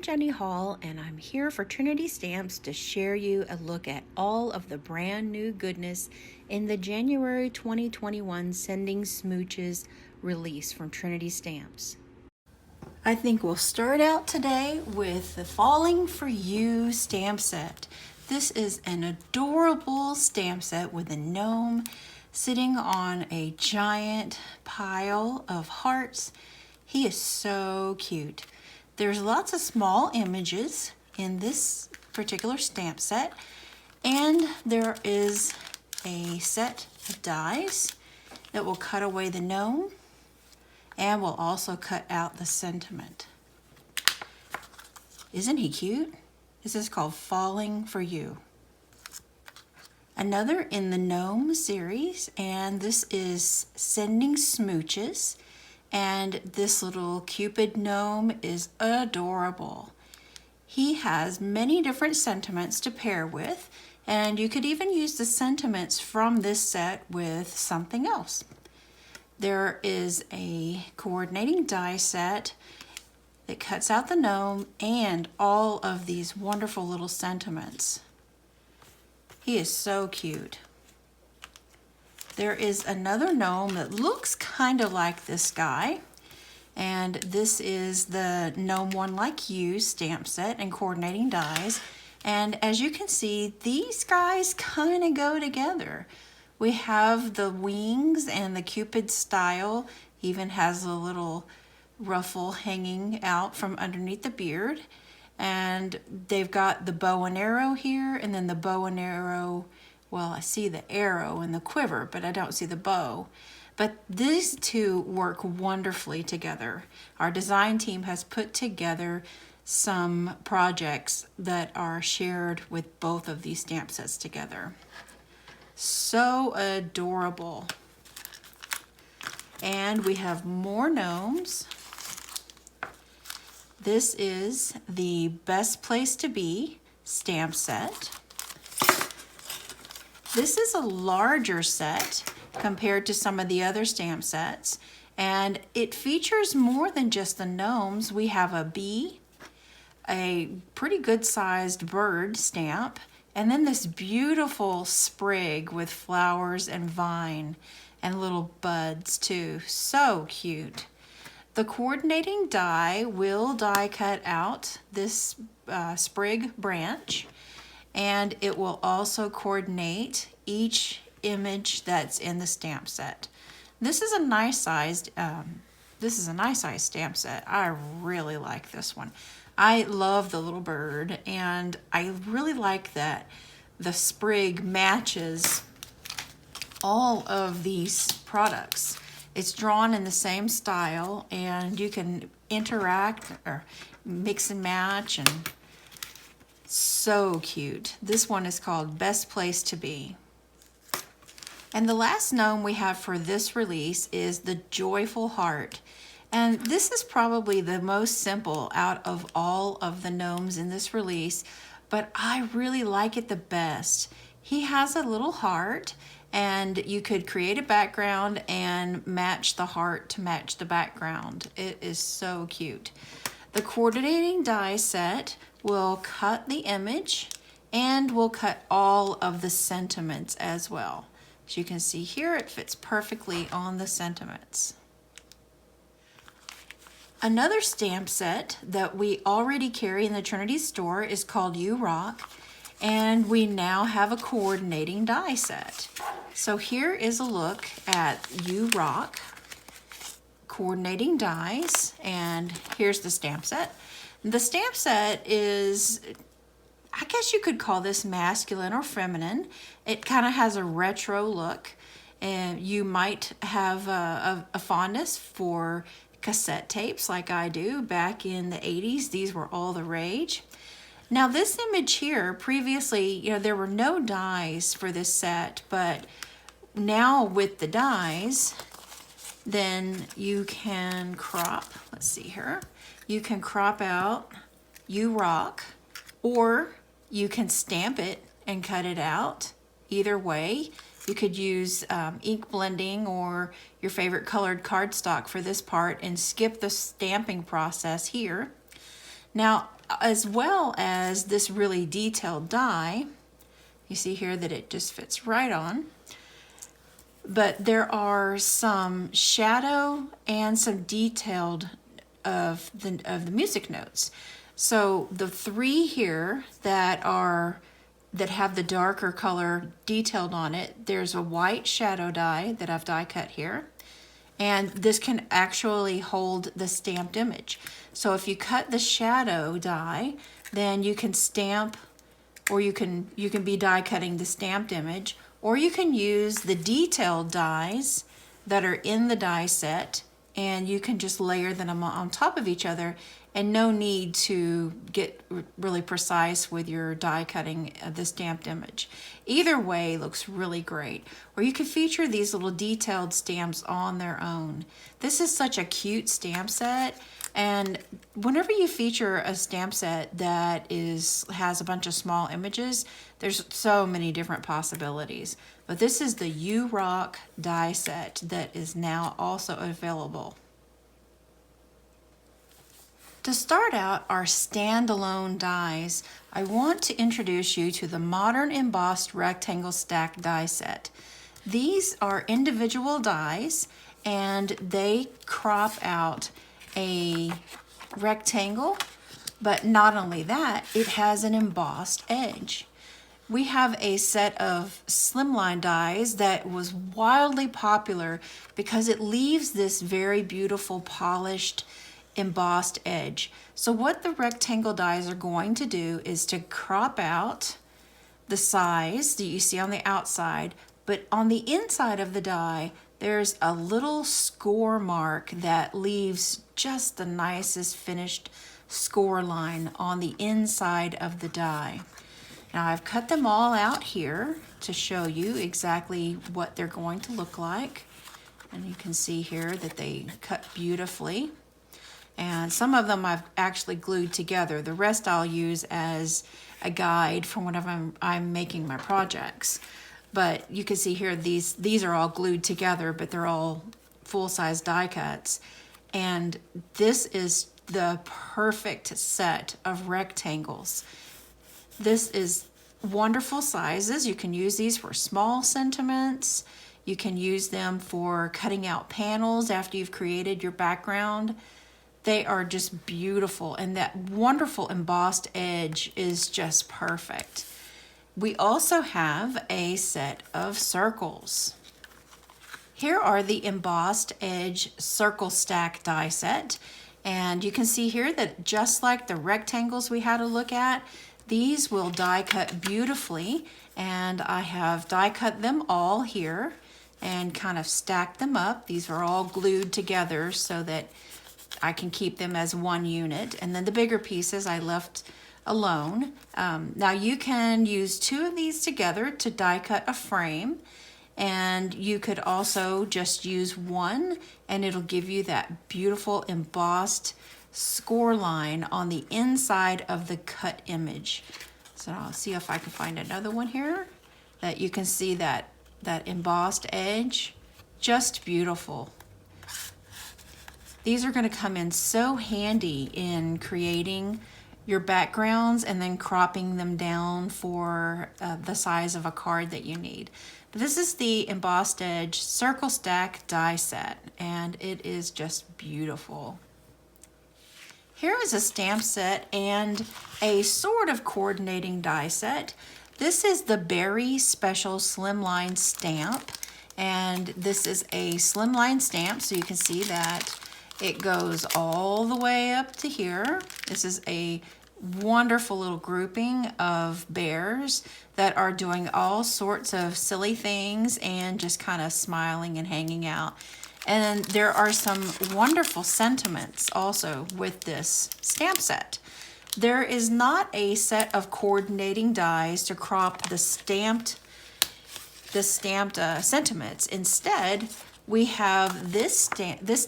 Jenny Hall, and I'm here for Trinity Stamps to share you a look at all of the brand new goodness in the January 2021 Sending Smooches release from Trinity Stamps. I think we'll start out today with the Falling for You stamp set. This is an adorable stamp set with a gnome sitting on a giant pile of hearts. He is so cute. There's lots of small images in this particular stamp set, and there is a set of dies that will cut away the gnome and will also cut out the sentiment. Isn't he cute? This is called Falling for You. Another in the gnome series, and this is Sending Smooches. And this little Cupid gnome is adorable. He has many different sentiments to pair with, and you could even use the sentiments from this set with something else. There is a coordinating die set that cuts out the gnome and all of these wonderful little sentiments. He is so cute. There is another gnome that looks kind of like this guy, and this is the Gnome One Like You stamp set and coordinating dies. And as you can see, these guys kind of go together. We have the wings and the Cupid style, even has a little ruffle hanging out from underneath the beard. And they've got the bow and arrow here, and then the bow and arrow. Well, I see the arrow and the quiver, but I don't see the bow. But these two work wonderfully together. Our design team has put together some projects that are shared with both of these stamp sets together. So adorable. And we have more gnomes. This is the Best Place to Be stamp set. This is a larger set compared to some of the other stamp sets, and it features more than just the gnomes. We have a bee, a pretty good sized bird stamp, and then this beautiful sprig with flowers and vine and little buds too. So cute. The coordinating die will die cut out this sprig branch, and it will also coordinate each image that's in the stamp set. This is a nice sized stamp set. I really like this one. I love the little bird, and I really like that the sprig matches all of these products. It's drawn in the same style, and you can interact or mix and match, and so cute. This one is called Best Place to Be. And the last gnome we have for this release is the Joyful Heart. And this is probably the most simple out of all of the gnomes in this release, but I really like it the best. He has a little heart, and you could create a background and match the heart to match the background. It is so cute. The coordinating die set will cut the image and will cut all of the sentiments as well. As you can see here, it fits perfectly on the sentiments. Another stamp set that we already carry in the Trinity store is called URock, and we now have a coordinating die set. So here is a look at URock coordinating dies, and here's the stamp set. The stamp set is, I guess you could call this masculine or feminine. It kind of has a retro look, and you might have a fondness for cassette tapes like I do. Back in the 80s, these were all the rage. Now this image here, previously, there were no dies for this set, but now with the dies, then you can crop, let's see here, you can crop out URock, or you can stamp it and cut it out. Either way, you could use ink blending or your favorite colored cardstock for this part and skip the stamping process here. Now, as well as this really detailed die. You see here that it just fits right on. But there are some shadow and some detailed of the music notes. So the three here that have the darker color detailed on it, there's a white shadow die that I've die cut here. And this can actually hold the stamped image. So if you cut the shadow die, then you can stamp, or you can be die cutting the stamped image, or you can use the detailed dies that are in the die set, and you can just layer them on top of each other, and no need to get really precise with your die cutting the stamped image. Either way looks really great. Or you could feature these little detailed stamps on their own. This is such a cute stamp set, and whenever you feature a stamp set that has a bunch of small images, there's so many different possibilities. But this is the URock die set that is now also available. To start out our standalone dies, I want to introduce you to the Modern Embossed Rectangle Stack die set. These are individual dies, and they crop out a rectangle, but not only that, it has an embossed edge. We have a set of Slimline dies that was wildly popular because it leaves this very beautiful polished embossed edge. So what the rectangle dies are going to do is to crop out the size that you see on the outside, but on the inside of the die there's a little score mark that leaves just the nicest finished score line on the inside of the die. Now I've cut them all out here to show you exactly what they're going to look like, and you can see here that they cut beautifully. And some of them I've actually glued together. The rest I'll use as a guide for whenever I'm making my projects. But you can see here these are all glued together, but they're all full-size die cuts. And this is the perfect set of rectangles. This is wonderful sizes. You can use these for small sentiments. You can use them for cutting out panels after you've created your background. They are just beautiful, and that wonderful embossed edge is just perfect. We also have a set of circles. Here are the embossed edge circle stack die set, and you can see here that just like the rectangles we had a look at, these will die cut beautifully, and I have die cut them all here and kind of stacked them up. These are all glued together so that I can keep them as one unit, and then the bigger pieces I left alone. Now you can use two of these together to die cut a frame, and you could also just use one and it'll give you that beautiful embossed score line on the inside of the cut image. So I'll see if I can find another one here that you can see that embossed edge. Just beautiful. These are going to come in so handy in creating your backgrounds and then cropping them down for the size of a card that you need. But this is the embossed edge circle stack die set, and it is just beautiful. Here is a stamp set and a sort of coordinating die set. This is the Berry Special Slimline stamp, and this is a slimline stamp, so you can see that it goes all the way up to here. This is a wonderful little grouping of bears that are doing all sorts of silly things and just kind of smiling and hanging out. And there are some wonderful sentiments also with this stamp set. There is not a set of coordinating dies to crop the stamped sentiments. Instead, we have this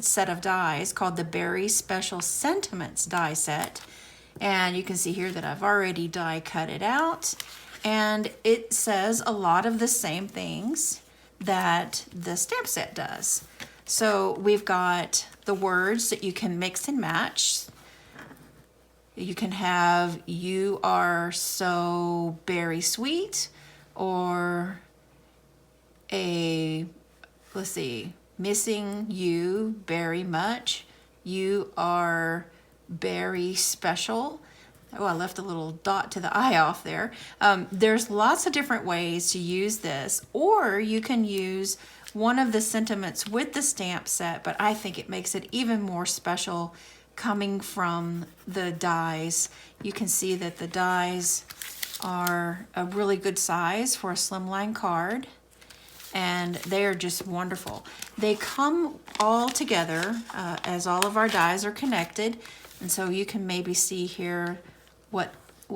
set of dies called the Berry Special Sentiments die set. And you can see here that I've already die cut it out. And it says a lot of the same things that the stamp set does. So we've got the words that you can mix and match. You can have "You Are So Berry Sweet," or let's see, "Missing You Very Much," "You Are Very Special." Oh, I left a little dot to the I off there. There's lots of different ways to use this, or you can use one of the sentiments with the stamp set, but I think it makes it even more special coming from the dies. You can see that the dies are a really good size for a slimline card, and they are just wonderful. They come all together as all of our dies are connected, and so you can maybe see here what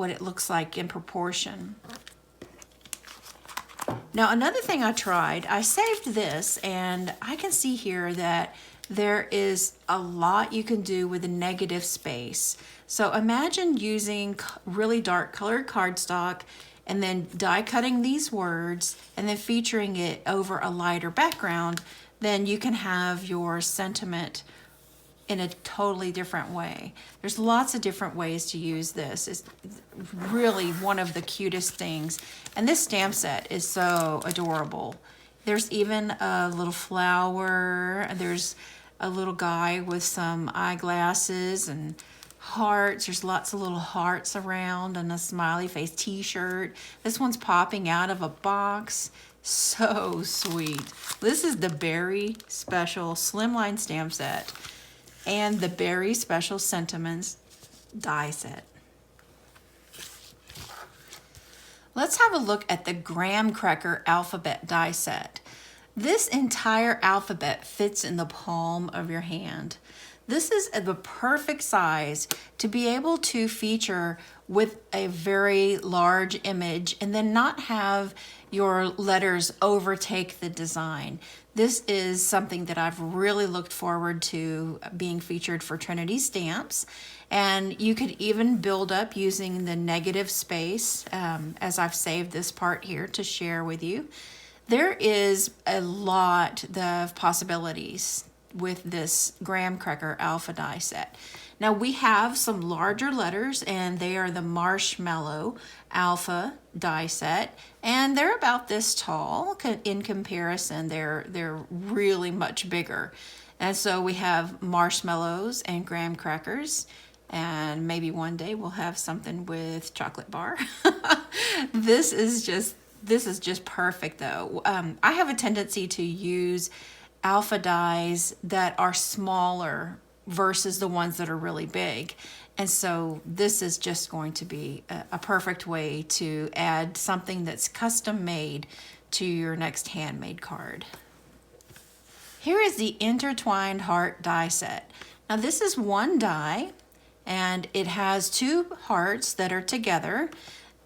it looks like in proportion. Now, another thing I tried, I saved this, and I can see here that there is a lot you can do with a negative space. So imagine using really dark colored cardstock and then die cutting these words and then featuring it over a lighter background. Then you can have your sentiment in a totally different way. There's lots of different ways to use this. It's really one of the cutest things. And this stamp set is so adorable. There's even a little flower. There's a little guy with some eyeglasses and hearts. There's lots of little hearts around and a smiley face t-shirt. This one's popping out of a box. So sweet. This is the Berry Special Slimline stamp set and the Berry Special Sentiments die set. Let's have a look at the graham cracker alphabet die set. This entire alphabet fits in the palm of your hand. This is the perfect size to be able to feature with a very large image and then not have your letters overtake the design. This is something that I've really looked forward to being featured for Trinity Stamps. And you could even build up using the negative space, as I've saved this part here to share with you. There is a lot of possibilities with this graham cracker alpha die set. Now we have some larger letters, and they are the marshmallow alpha die set, and they're about this tall. In comparison, they're really much bigger. And so we have marshmallows and graham crackers, and maybe one day we'll have something with chocolate bar. This is just perfect though. I have a tendency to use alpha dies that are smaller versus the ones that are really big. And so this is just going to be a perfect way to add something that's custom made to your next handmade card. Here is the Intertwined Heart die set. Now this is one die, and it has two hearts that are together.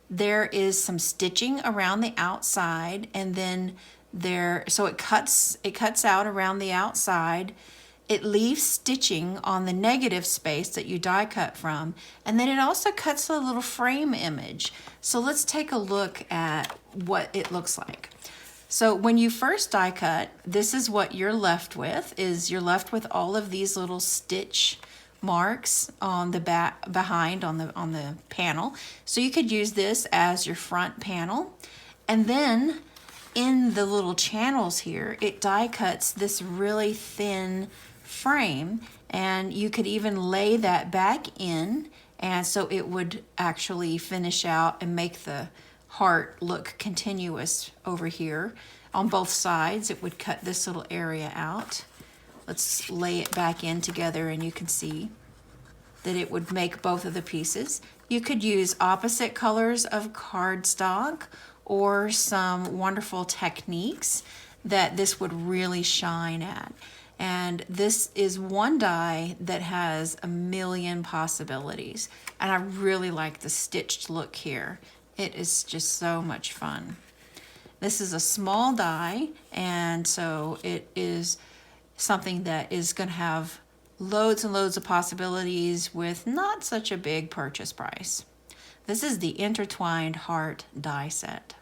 There is some stitching around the outside, and then so it cuts out around the outside. It leaves stitching on the negative space that you die cut from, and then it also cuts a little frame image. So let's take a look at what it looks like. So when you first die cut, this is what you're left with. You're left with all of these little stitch marks on the back behind on the panel. So you could use this as your front panel, and then in the little channels here, it die cuts this really thin frame, and you could even lay that back in, and so it would actually finish out and make the heart look continuous over here. On both sides, it would cut this little area out. Let's lay it back in together, and you can see that it would make both of the pieces. You could use opposite colors of cardstock or some wonderful techniques that this would really shine at. And this is one die that has a million possibilities. And I really like the stitched look here. It is just so much fun. This is a small die, and so it is something that is going to have loads and loads of possibilities with not such a big purchase price. This is the Intertwined Heart die set.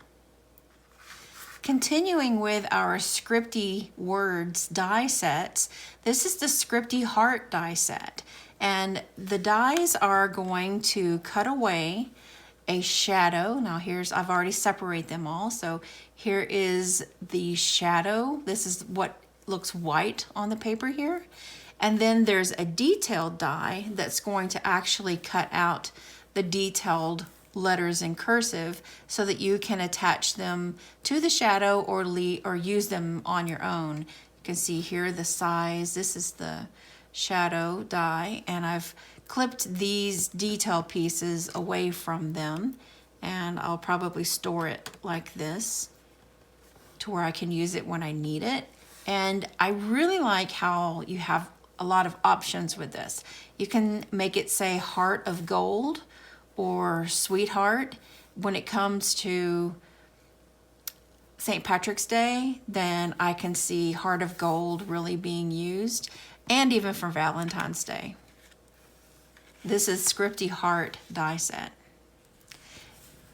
Continuing with our Scripty words die sets, this is the Scripty Heart die set. And the dies are going to cut away a shadow. Now I've already separated them all. So here is the shadow. This is what looks white on the paper here. And then there's a detailed die that's going to actually cut out the detailed letters in cursive so that you can attach them to the shadow or use them on your own. You can see here the size. This is the shadow die, and I've clipped these detail pieces away from them, and I'll probably store it like this to where I can use it when I need it. And I really like how you have a lot of options with this. You can make it say Heart of Gold or Sweetheart. When it comes to St. Patrick's Day, then I can see Heart of Gold really being used, and even for Valentine's Day. This is Scripty Heart die set.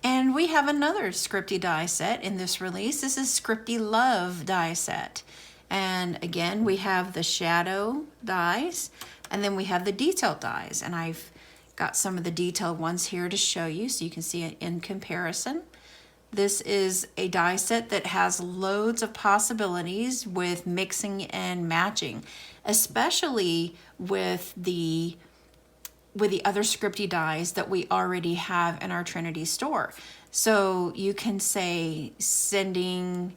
And we have another Scripty die set in this release. This is Scripty Love die set. And again, we have the shadow dies, and then we have the detailed dies. And I've got some of the detailed ones here to show you so you can see it in comparison. This is a die set that has loads of possibilities with mixing and matching, especially with the other Scripty dies that we already have in our Trinity store. So you can say sending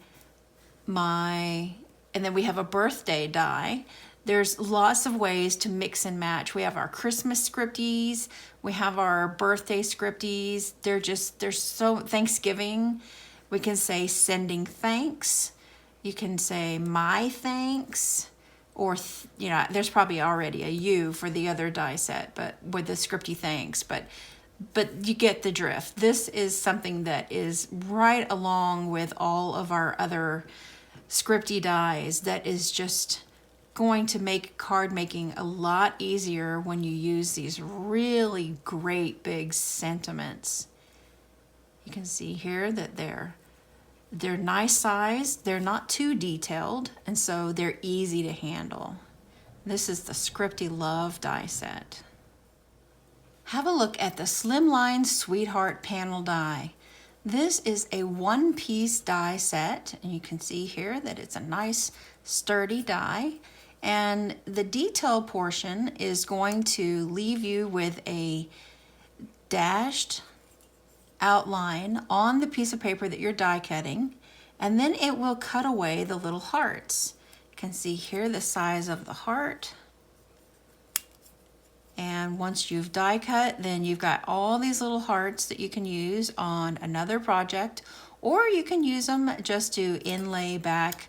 and then we have a birthday die. There's lots of ways to mix and match. We have our Christmas Scripties, we have our birthday Scripties. They're so Thanksgiving. We can say sending thanks. You can say my thanks, or there's probably already a U for the other die set, but with the Scripty thanks. But you get the drift. This is something that is right along with all of our other Scripty dies that is just going to make card making a lot easier when you use these really great big sentiments. You can see here that they're nice size, they're not too detailed, and so they're easy to handle. This is the Scripty Love die set. Have a look at the Slimline Sweetheart panel die. This is a one-piece die set, and you can see here that it's a nice sturdy die, and the detail portion is going to leave you with a dashed outline on the piece of paper that you're die cutting, and then it will cut away the little hearts. You can see here the size of the heart. And once you've die cut, then you've got all these little hearts that you can use on another project, or you can use them just to inlay back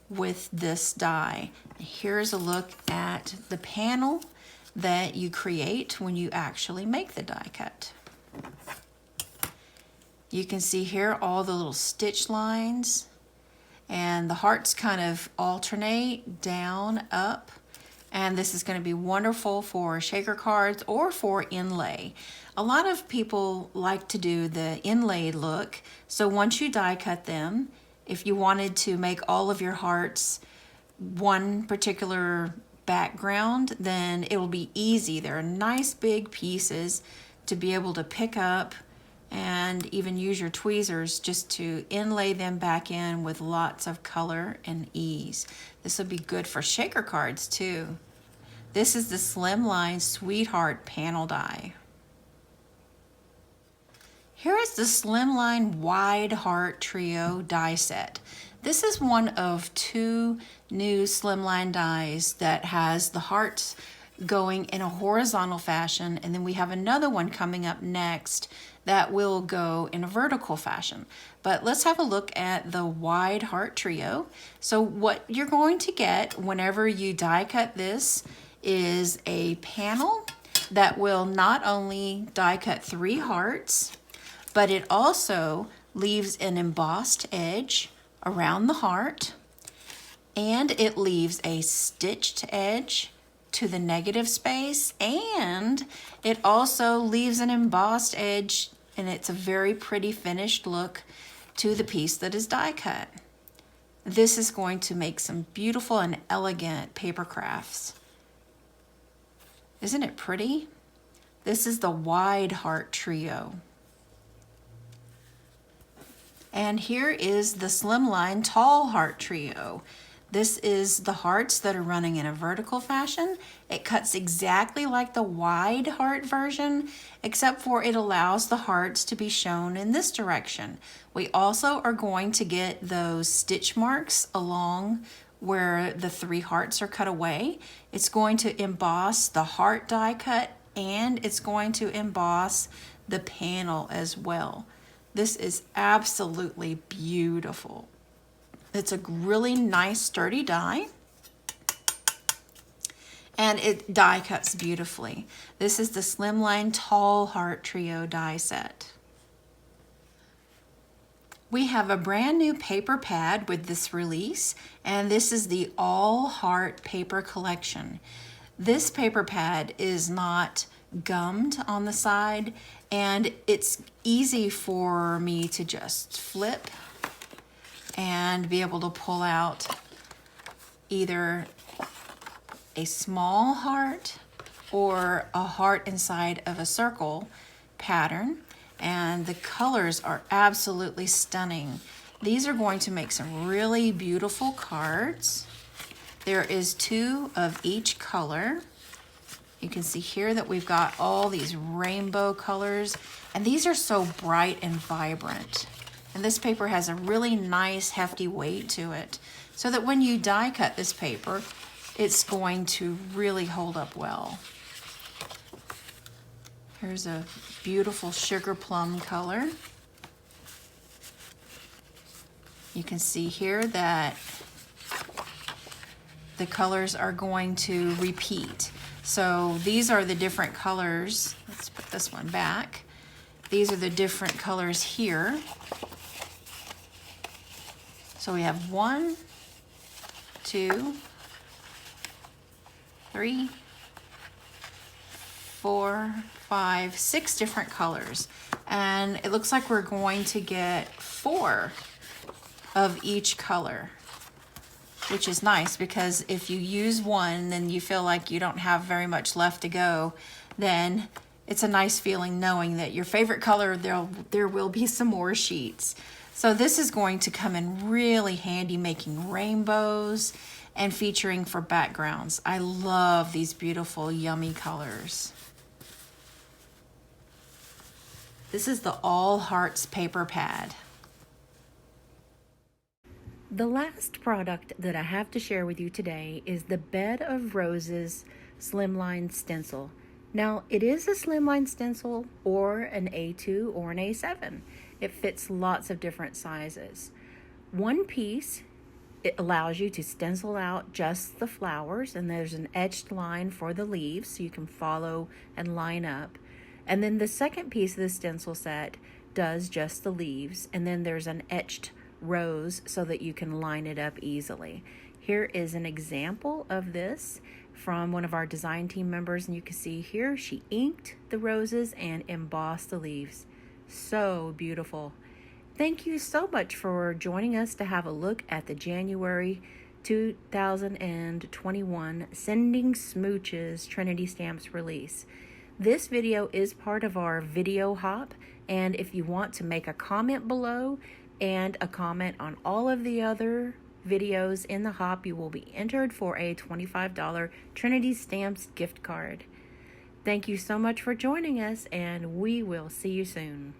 with this die. Here's a look at the panel that you create when you actually make the die cut. You can see here all the little stitch lines, and the hearts kind of alternate down, up. And this is going to be wonderful for shaker cards or for inlay. A lot of people like to do the inlaid look. So once you die cut them, if you wanted to make all of your hearts one particular background, then it will be easy. They're nice big pieces to be able to pick up and even use your tweezers just to inlay them back in with lots of color and ease. This will be good for shaker cards too. This is the Slimline Sweetheart panel die. Here is the Slimline Wide Heart Trio die set. This is one of two new Slimline dies that has the hearts going in a horizontal fashion, and then we have another one coming up next that will go in a vertical fashion. But let's have a look at the Wide Heart Trio. So what you're going to get whenever you die cut this is a panel that will not only die cut 3 hearts, but it also leaves an embossed edge around the heart, and it leaves a stitched edge to the negative space, and it also leaves an embossed edge, and it's a very pretty finished look to the piece that is die cut. This is going to make some beautiful and elegant paper crafts. Isn't it pretty? This is the Wide Heart Trio. And here is the Slimline Tall Heart Trio. This is the hearts that are running in a vertical fashion. It cuts exactly like the wide heart version, except for it allows the hearts to be shown in this direction. We also are going to get those stitch marks along where the 3 hearts are cut away. It's going to emboss the heart die cut, and it's going to emboss the panel as well. This is absolutely beautiful. It's a really nice sturdy die, and it die cuts beautifully. This is the Slimline Tall Heart Trio die set. We have a brand new paper pad with this release, and this is the All Heart Paper Collection. This paper pad is not gummed on the side, and it's easy for me to just flip and be able to pull out either a small heart or a heart inside of a circle pattern, and the colors are absolutely stunning. These are going to make some really beautiful cards. There is 2 of each color. You can see here that we've got all these rainbow colors, and these are so bright and vibrant. And this paper has a really nice hefty weight to it, so that when you die cut this paper, it's going to really hold up well. Here's a beautiful sugar plum color. You can see here that the colors are going to repeat. So these are the different colors. Let's put this one back. These are the different colors here. So we have 1, 2, 3, 4, 5, 6 different colors. And it looks like we're going to get 4 of each color, which is nice, because if you use one and you feel like you don't have very much left to go, then it's a nice feeling knowing that your favorite color, there will be some more sheets. So this is going to come in really handy making rainbows and featuring for backgrounds. I love these beautiful, yummy colors. This is the All Hearts paper pad. The last product that I have to share with you today is the Bed of Roses Slimline Stencil. Now, it is a Slimline stencil or an A2 or an A7. It fits lots of different sizes. One piece, it allows you to stencil out just the flowers, and there's an etched line for the leaves so you can follow and line up. And then the second piece of the stencil set does just the leaves, and then there's an etched rose so that you can line it up easily. Here is an example of this from one of our design team members, and you can see here she inked the roses and embossed the leaves. So beautiful. Thank you so much for joining us to have a look at the January 2021 Sending Smooches Trinity Stamps release. This video is part of our video hop, and if you want to make a comment below and a comment on all of the other videos in the hop, you will be entered for a $25 Trinity Stamps gift card. Thank you so much for joining us, and we will see you soon.